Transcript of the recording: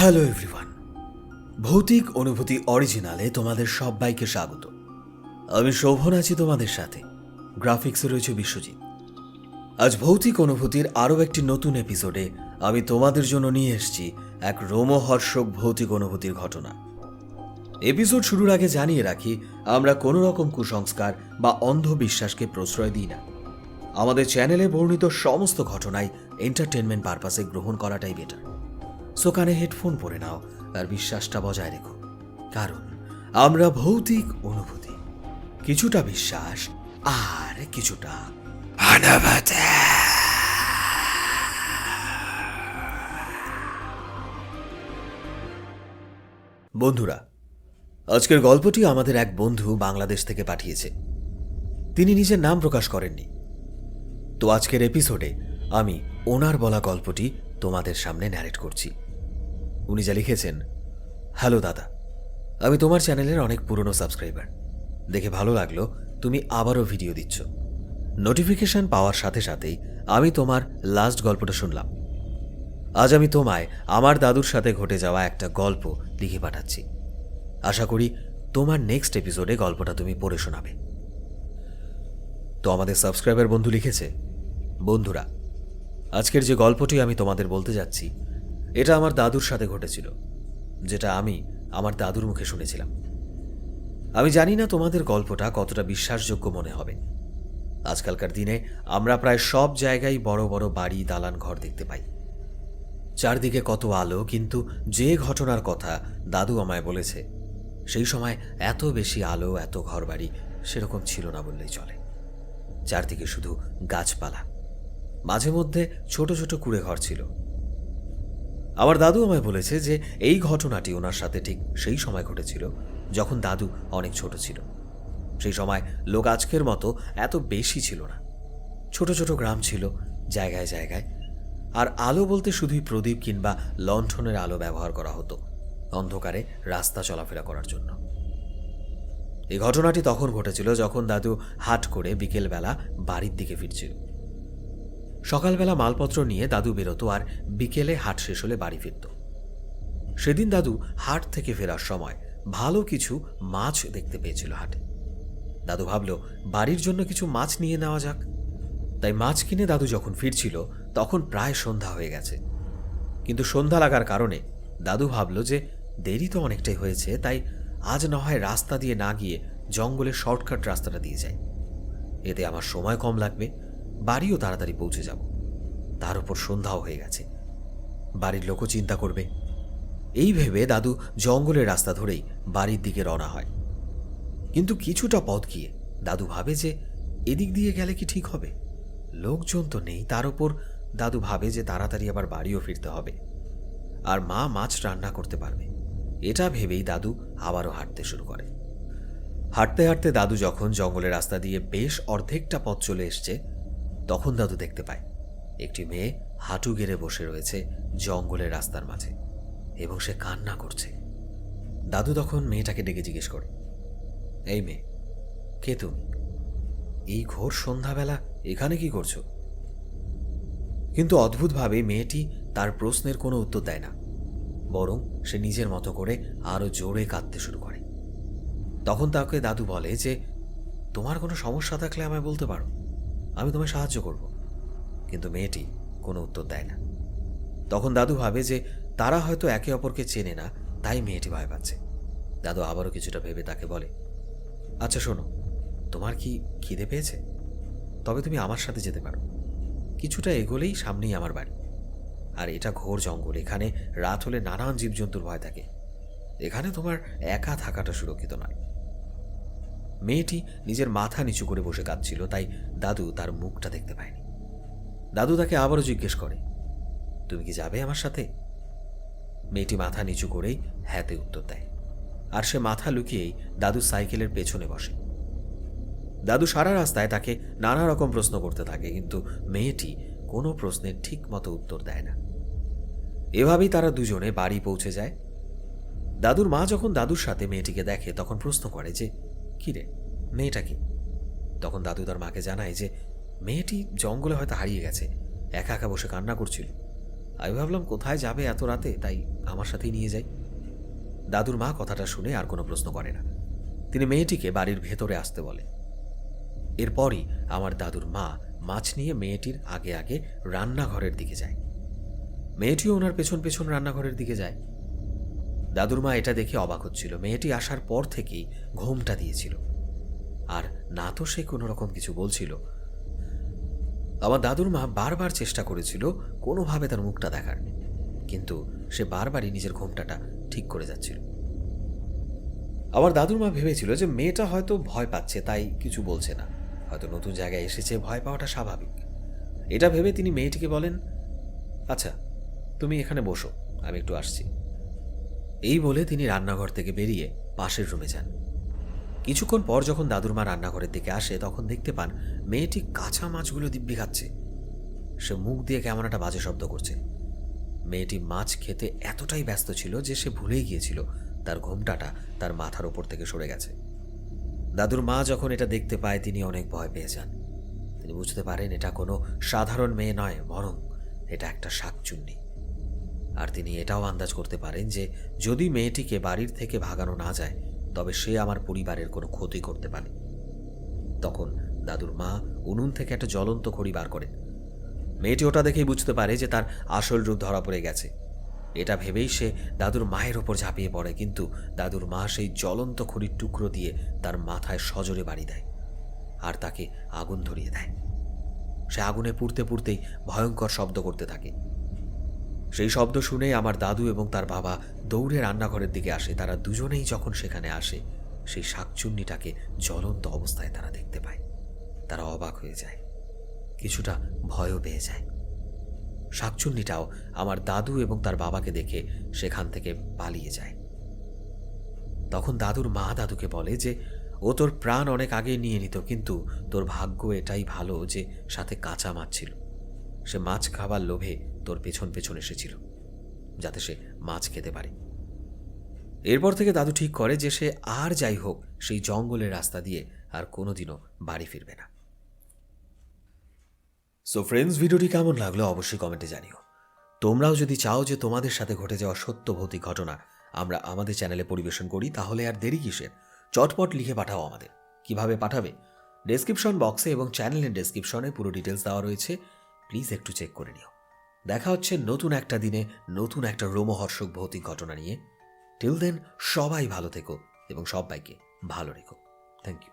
Hello everyone, ভৌতিক অনুভূতি অরিজিনালে তোমাদের সবাইকে স্বাগত। আমি শোভন আছি তোমাদের সাথে, গ্রাফিক্সে রয়েছে বিশ্বজিৎ। আজ ভৌতিক অনুভূতির আরও একটি নতুন এপিসোডে আমি তোমাদের জন্য নিয়ে এসেছি এক রোমহর্ষক ভৌতিক অনুভূতির ঘটনা। এপিসোড শুরুর আগে জানিয়ে রাখি, আমরা কোনো রকম কুসংস্কার বা অন্ধবিশ্বাসকে প্রশ্রয় দিই না। আমাদের চ্যানেলে বর্ণিত সমস্ত ঘটনাই এন্টারটেনমেন্ট পারপাসে গ্রহণ করাটাই বেটার। সো কানে হেডফোন পরে নাও আর বিশ্বাসটা বজায় রেখো, কারণ আমরা ভৌতিক অনুভূতি, কিছুটা বিশ্বাস আর কিছুটা অনুভূতি। বন্ধুরা, আজকের গল্পটি আমাদের এক বন্ধু বাংলাদেশ থেকে পাঠিয়েছে। তিনি নিজের নাম প্রকাশ করেননি। তো আজকের এপিসোডে আমি ওনার বলা গল্পটি তোমাদের সামনে ন্যারেট করছি। উনি যা লিখেছেন: হ্যালো দাদা, আমি তোমার চ্যানেলের অনেক পুরনো সাবস্ক্রাইবার। দেখে ভালো লাগলো তুমি আবারও ভিডিও দিচ্ছ। নোটিফিকেশন পাওয়ার সাথে সাথেই আমি তোমার লাস্ট গল্পটা শুনলাম। আজ আমি তোমায় আমার দাদুর সাথে ঘটে যাওয়া একটা গল্প লিখে পাঠাচ্ছি। আশা করি তোমার নেক্সট এপিসোডে গল্পটা তুমি পড়ে শোনাবে। তো আমাদের সাবস্ক্রাইবার বন্ধু লিখেছে: বন্ধুরা, আজকের যে গল্পটি আমি তোমাদের বলতে যাচ্ছি, এটা আমার দাদুর সাথে ঘটেছিল, যেটা আমি আমার দাদুর মুখে শুনেছিলাম। আমি জানি না তোমাদের গল্পটা কতটা বিশ্বাসযোগ্য মনে হবে। আজকালকার দিনে আমরা প্রায় সব জায়গায় বড় বড় বাড়ি, দালান ঘর দেখতে পাই। চারদিকে কত আলো, কিন্তু যে ঘটনার কথা দাদু আমায় বলেছে, সেই সময় এত বেশি আলো, এত ঘরবাড়ি সেরকম ছিল না বললেই চলে। চারদিকে শুধু গাছপালা, মাঝে মধ্যে ছোট ছোট কুঁড়ে ঘর ছিল। আমার দাদু আমায় বলেছে যে এই ঘটনাটি ওনার সাথে ঠিক সেই সময় ঘটেছিল যখন দাদু অনেক ছোট ছিল। সেই সময় লোক আজকের মতো এত বেশি ছিল না। ছোট ছোট গ্রাম ছিল জায়গায় জায়গায়, আর আলো বলতে শুধুই প্রদীপ কিংবা লণ্ঠনের আলো ব্যবহার করা হতো অন্ধকারে রাস্তা চলাফেরা করার জন্য। এই ঘটনাটি তখন ঘটেছিল যখন দাদু হাট করে বিকেলবেলা বাড়ির দিকে ফিরছিল। সকালবেলা মালপত্র নিয়ে দাদু বেরোতো, আর বিকেলে হাট শেষ হলে বাড়ি ফিরত। সেদিন দাদু হাট থেকে ফেরার সময় ভালো কিছু মাছ দেখতে পেয়েছিল হাটে। দাদু ভাবল বাড়ির জন্য কিছু মাছ নিয়ে নেওয়া যাক। তাই মাছ কিনে দাদু যখন ফিরছিল তখন প্রায় সন্ধ্যা হয়ে গেছে। কিন্তু সন্ধ্যা লাগার কারণে দাদু ভাবল যে দেরি তো অনেকটাই হয়েছে, তাই আজ না হয় রাস্তা দিয়ে না গিয়ে জঙ্গলের শর্টকাট রাস্তাটা দিয়ে যাই। এতে আমার সময় কম লাগবে, বাড়িও তাড়াতাড়ি পৌঁছে যাব। তার উপর সন্ধ্যাও হয়ে গেছে, বাড়ির লোকও চিন্তা করবে। এই ভেবে দাদু জঙ্গলের রাস্তা ধরেই বাড়ির দিকে রওনা হয়। কিন্তু কিছুটা পথ গিয়ে দাদু ভাবে যে এদিক দিয়ে গেলে কি ঠিক হবে? লোকজন তো নেই। তার উপর দাদু ভাবে যে তাড়াতাড়ি আবার বাড়িও ফিরতে হবে, আর মা মাছ রান্না করতে পারবে। এটা ভেবেই দাদু আবারও হাঁটতে শুরু করে। হাঁটতে হাঁটতে দাদু যখন জঙ্গলের রাস্তা দিয়ে বেশ অর্ধেকটা পথ চলে এসছে, তখন দাদু দেখতে পায় একটি মেয়ে হাঁটু গেড়ে বসে রয়েছে জঙ্গলের রাস্তার মাঝে, এবং সে কান্না করছে। দাদু তখন মেয়েটাকে ডেকে জিজ্ঞেস করে, এই মেয়ে, কে তুমি? এই ঘোর সন্ধ্যাবেলা এখানে কি করছো? কিন্তু অদ্ভুতভাবে মেয়েটি তার প্রশ্নের কোনো উত্তর দেয় না, বরং সে নিজের মতো করে আরো জোরে কাঁদতে শুরু করে। তখন তাকে দাদু বলে যে তোমার কোনো সমস্যা থাকলে আমায় বলতে পারো, আমি তোমায় সাহায্য করব। কিন্তু মেয়েটি কোনো উত্তর দেয় না। তখন দাদু ভাবে যে তারা হয়তো একে অপরকে চেনে না, তাই মেয়েটি ভয় পাচ্ছে। দাদু আবারও কিছুটা ভেবে তাকে বলে, আচ্ছা শোনো, তোমার কি খিদে পেয়েছে? তবে তুমি আমার সাথে যেতে পারো। কিছুটা এগোলেই সামনেই আমার বাড়ি, আর এটা ঘোর জঙ্গল। এখানে রাত হলে নানান জীবজন্তুর ভয় থাকে। এখানে তোমার একা থাকাটা সুরক্ষিত নয়। মেয়েটি নিজের মাথা নিচু করে বসে কাঁদছিল, তাই দাদু তার মুখটা দেখতে পায়নি। দাদু তাকে আবারও জিজ্ঞেস করে, তুমি কি যাবে আমার সাথে? মেয়েটি মাথা নিচু করেই হ্যাঁতে উত্তর দেয়, আর সে মাথা লুকিয়েই দাদু সাইকেলের পেছনে বসে। দাদু সারা রাস্তায় তাকে নানা রকম প্রশ্ন করতে থাকে, কিন্তু মেয়েটি কোনো প্রশ্নের ঠিক মতো উত্তর দেয় না। এভাবেই তারা দুজনে বাড়ি পৌঁছে যায়। দাদুর মা যখন দাদুর সাথে মেয়েটিকে দেখে, তখন প্রশ্ন করে যে কিরে, মেয়েটা কি? তখন দাদু তার মাকে জানায় যে মেয়েটি জঙ্গলে হয়তো হারিয়ে গেছে, একা একা বসে কান্না করছিল, আমি ভাবলাম কোথায় যাবে এত রাতে, তাই আমার সাথেই নিয়ে যাই। দাদুর মা কথাটা শুনে আর কোনো প্রশ্ন করে না। তিনি মেয়েটিকে বাড়ির ভেতরে আসতে বলে। এরপরই আমার দাদুর মা মাছ নিয়ে মেয়েটির আগে আগে রান্নাঘরের দিকে যায়। মেয়েটিও ওনার পেছন পেছন রান্নাঘরের দিকে যায়। দাদুর মা এটা দেখে অবাক হচ্ছিল। মেয়েটি আসার পর থেকেই ঘোমটা দিয়েছিল, আর না তো সে কোনো রকম কিছু বলছিল। আমার দাদুর মা বারবার চেষ্টা করেছিল কোনোভাবে তার মুখটা দেখার, কিন্তু সে বারবারই নিজের ঘোমটাটা ঠিক করে যাচ্ছিল। আমার দাদুর মা ভেবেছিল যে মেয়েটা হয়তো ভয় পাচ্ছে, তাই কিছু বলছে না, হয়তো নতুন জায়গায় এসেছে, ভয় পাওয়াটা স্বাভাবিক। এটা ভেবে তিনি মেয়েটিকে বলেন, আচ্ছা তুমি এখানে বসো, আমি একটু আসছি। এই বলে তিনি রান্নাঘর থেকে বেরিয়ে পাশের রুমে যান। কিছুক্ষণ পর যখন দাদুর মা রান্নাঘরের দিকে আসে, তখন দেখতে পান মেয়েটি কাঁচা মাছগুলো দিব্যি খাচ্ছে। সে মুখ দিয়ে কেমন একটা বাজে শব্দ করছে। মেয়েটি মাছ খেতে এতটাই ব্যস্ত ছিল যে সে ভুলেই গিয়েছিল তার ঘোমটাটা তার মাথার ওপর থেকে সরে গেছে। দাদুর মা যখন এটা দেখতে পায়, তিনি অনেক ভয় পেয়ে যান। তিনি বুঝতে পারেন এটা কোনো সাধারণ মেয়ে নয়, বরং এটা একটা শাকচুন্নি। আর তিনি এটাও আন্দাজ করতে পারেন যে যদি মেয়েটিকে বাড়ির থেকে ভাগানো না যায়, তবে সে আমার পরিবারের কোনো ক্ষতি করতে পারে। তখন দাদুর মা উনুন থেকে একটা জ্বলন্ত খড়ি বার করেন। মেয়েটি ওটা দেখেই বুঝতে পারে যে তার আসল রূপ ধরা পড়ে গেছে। এটা ভেবেই সে দাদুর মায়ের ওপর ঝাঁপিয়ে পড়ে, কিন্তু দাদুর মা সেই জ্বলন্ত খড়ির টুকরো দিয়ে তার মাথায় সজোরে বাড়ি দেয় আর তাকে আগুন ধরিয়ে দেয়। সে আগুনে পুড়তে পুড়তেই ভয়ঙ্কর শব্দ করতে থাকে। সেই শব্দ শুনে আমার দাদু এবং তার বাবা দৌড়ে রান্নাঘরের দিকে আসে। তারা দুজনেই যখন সেখানে আসে, সেই শাকচুন্নিটাকে জ্বলন্ত অবস্থায় তারা দেখতে পায়। তারা অবাক হয়ে যায়, কিছুটা ভয়ও পেয়ে যায়। শাকচুন্নিটাও আমার দাদু এবং তার বাবাকে দেখে সেখান থেকে পালিয়ে যায়। তখন দাদুর মা দাদুকে বলে যে ও তোর প্রাণ অনেক আগে নিয়ে নিত, কিন্তু তোর ভাগ্য এটাই ভালো যে সাথে কাঁচা মাছ ছিল। সে মাছ খাবার লোভে তোর পেছন পেছন এসেছিল, যাতে সে মাছ খেতে পারে। এরপর থেকে দাদু ঠিক করে যে সে আর যাই হোক সেই জঙ্গলের রাস্তা দিয়ে আর কোনোদিনও বাড়ি ফিরবে না। সো ফ্রেন্ডস, ভিডিওটি কেমন লাগলো অবশ্যই কমেন্টে জানিও। তোমরাও যদি চাও যে তোমাদের সাথে ঘটে যাওয়া সত্য ভৌতিক ঘটনা আমরা আমাদের চ্যানেলে পরিবেশন করি, তাহলে আর দেরি কিসের, চটপট লিখে পাঠাও আমাদের। কিভাবে পাঠাবে? ডেসক্রিপশন বক্সে এবং চ্যানেলের ডেসক্রিপশনে পুরো ডিটেলস দেওয়া রয়েছে, প্লিজ একটু চেক করে নিও। দেখা হচ্ছে নতুন একটা দিনে নতুন একটা রোমহর্ষক ভৌতিক ঘটনা নিয়ে। টিল দেন সবাই ভালো থেকো এবং সবাইকে ভালো রেখো। Thank you.